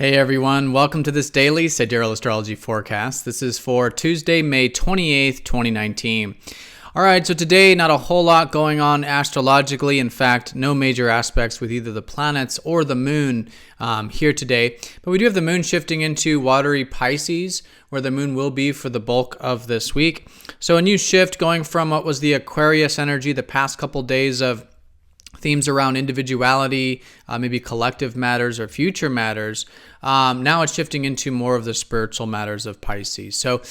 Hey everyone, welcome to this daily Sidereal Astrology forecast. This is for Tuesday, May 28th, 2019. Alright, so today not a whole lot going on astrologically. In fact, no major aspects with either the planets or the moon here today. But we do have the moon shifting into watery Pisces, where the moon will be for the bulk of this week. So a new shift going from what was the Aquarius energy the past couple days of themes around individuality, maybe collective matters or future matters. Now it's shifting into more of the spiritual matters of Pisces. So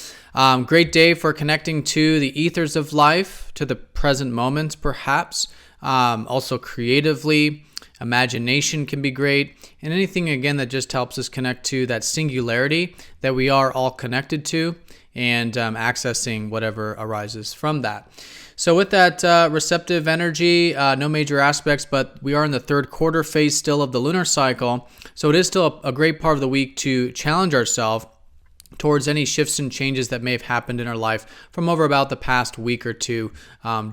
great day for connecting to the ethers of life, to the present moments perhaps. Also creatively, imagination can be great. And anything, again, that just helps us connect to that singularity that we are all connected to and accessing whatever arises from that. So with that receptive energy, no major aspects, but we are in the third quarter phase still of the lunar cycle. So it is still a great part of the week to challenge ourselves towards any shifts and changes that may have happened in our life from over about the past week or two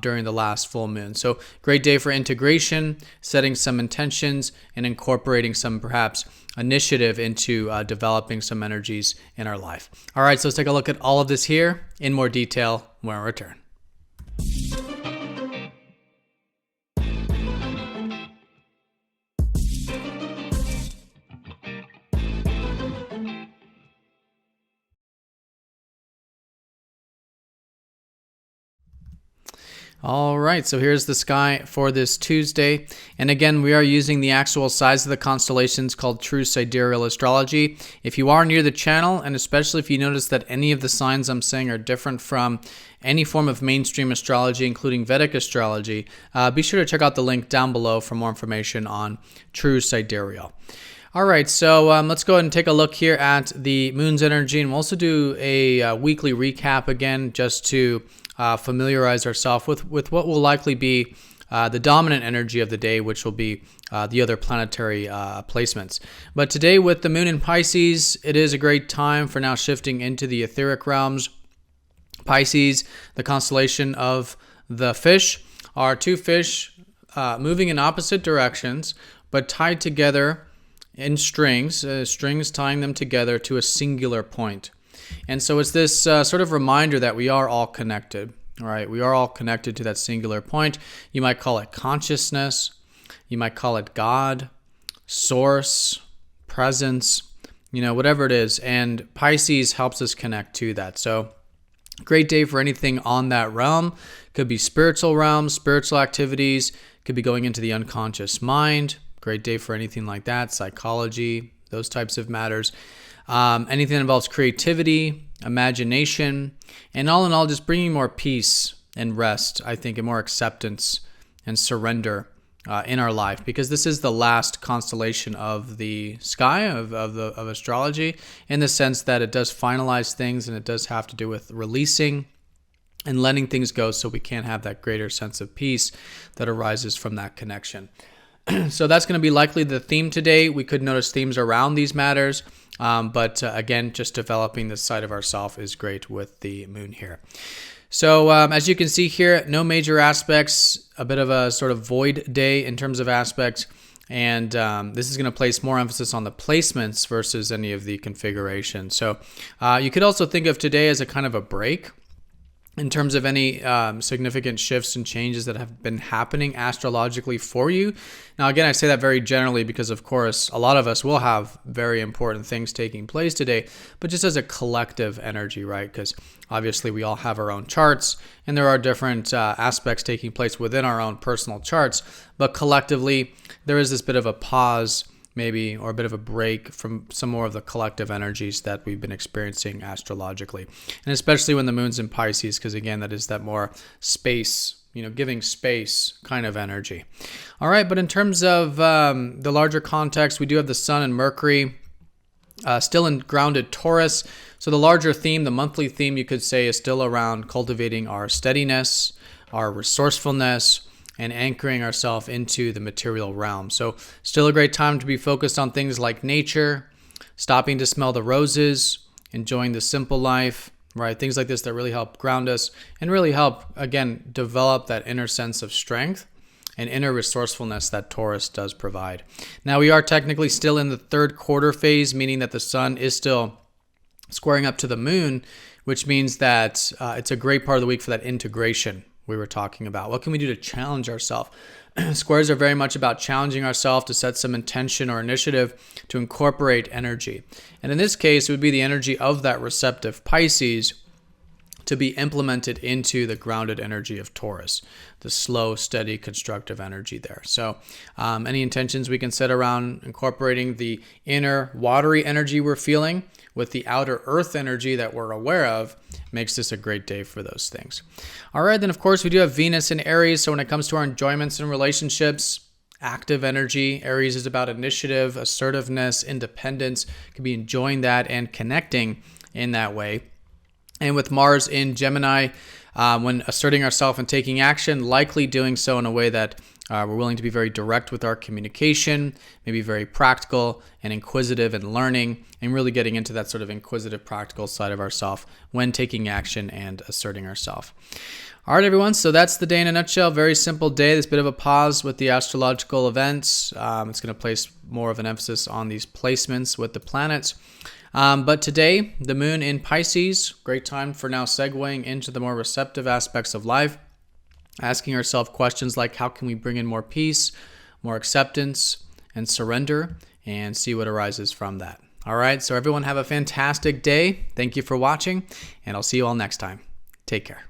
during the last full moon. So great day for integration, setting some intentions, and incorporating some perhaps initiative into developing some energies in our life. All right, so let's take a look at all of this here in more detail when we return. All right, so here's the sky for this Tuesday. And again, we are using the actual size of the constellations called True Sidereal Astrology. If you are near the channel, and especially if you notice that any of the signs I'm saying are different from any form of mainstream astrology, including Vedic astrology, be sure to check out the link down below for more information on True Sidereal. All right, so let's go ahead and take a look here at the moon's energy, and we'll also do a weekly recap again, just to familiarize ourselves with what will likely be the dominant energy of the day, which will be the other planetary placements. But today with the moon in Pisces, it is a great time for now shifting into the etheric realms. Pisces, the constellation of the fish, are two fish moving in opposite directions, but tied together in strings, strings tying them together to a singular point. And so it's this sort of reminder that we are all connected, all right? We are all connected to that singular point. You might call it consciousness. You might call it God, source, presence, whatever it is. And Pisces helps us connect to that. So great day for anything on that realm. Could be spiritual realms, spiritual activities. Could be going into the unconscious mind. Great day for anything like that, psychology, those types of matters. Anything that involves creativity, imagination, and all in all, just bringing more peace and rest, I think, and more acceptance and surrender in our life, because this is the last constellation of the sky of astrology, in the sense that it does finalize things, and it does have to do with releasing and letting things go, so we can have that greater sense of peace that arises from that connection. So that's going to be likely the theme today. We could notice themes around these matters, but again, just developing this side of ourself is great with the moon here. So as you can see here, no major aspects, a bit of a sort of void day in terms of aspects, and this is going to place more emphasis on the placements versus any of the configuration. So you could also think of today as a kind of a break in terms of any significant shifts and changes that have been happening astrologically for you. Now, again, I say that very generally because, of course, a lot of us will have very important things taking place today, but just as a collective energy, right? Because obviously we all have our own charts, and there are different aspects taking place within our own personal charts, but collectively, there is this bit of a pause maybe, or a bit of a break from some more of the collective energies that we've been experiencing astrologically. And especially when the moon's in Pisces, because again, that is that more space, giving space kind of energy. All right, but in terms of the larger context, we do have the Sun and Mercury still in grounded Taurus. So the larger theme, the monthly theme, you could say, is still around cultivating our steadiness, our resourcefulness, and anchoring ourselves into the material realm. So still a great time to be focused on things like nature, stopping to smell the roses, enjoying the simple life, right? Things like this that really help ground us and really help, again, develop that inner sense of strength and inner resourcefulness that Taurus does provide. Now, we are technically still in the third quarter phase, meaning that the sun is still squaring up to the moon, which means that it's a great part of the week for that integration we were talking about. What can we do to challenge ourselves? Squares are very much about challenging ourselves to set some intention or initiative to incorporate energy. And in this case, it would be the energy of that receptive Pisces to be implemented into the grounded energy of Taurus, the slow, steady, constructive energy there. So any intentions we can set around incorporating the inner watery energy we're feeling with the outer earth energy that we're aware of makes this a great day for those things. All right, then of course we do have Venus in Aries. So when it comes to our enjoyments and relationships, active energy. Aries is about initiative, assertiveness, independence. Could be enjoying that and connecting in that way. And with Mars in Gemini, when asserting ourselves and taking action, likely doing so in a way that we're willing to be very direct with our communication, maybe very practical and inquisitive and learning, and really getting into that sort of inquisitive, practical side of ourselves when taking action and asserting ourselves. All right, everyone. So that's the day in a nutshell. Very simple day. There's a bit of a pause with the astrological events. It's going to place more of an emphasis on these placements with the planets. But today, the moon in Pisces, great time for now segueing into the more receptive aspects of life, asking ourselves questions like how can we bring in more peace, more acceptance, and surrender, and see what arises from that. All right, so everyone have a fantastic day. Thank you for watching, and I'll see you all next time. Take care.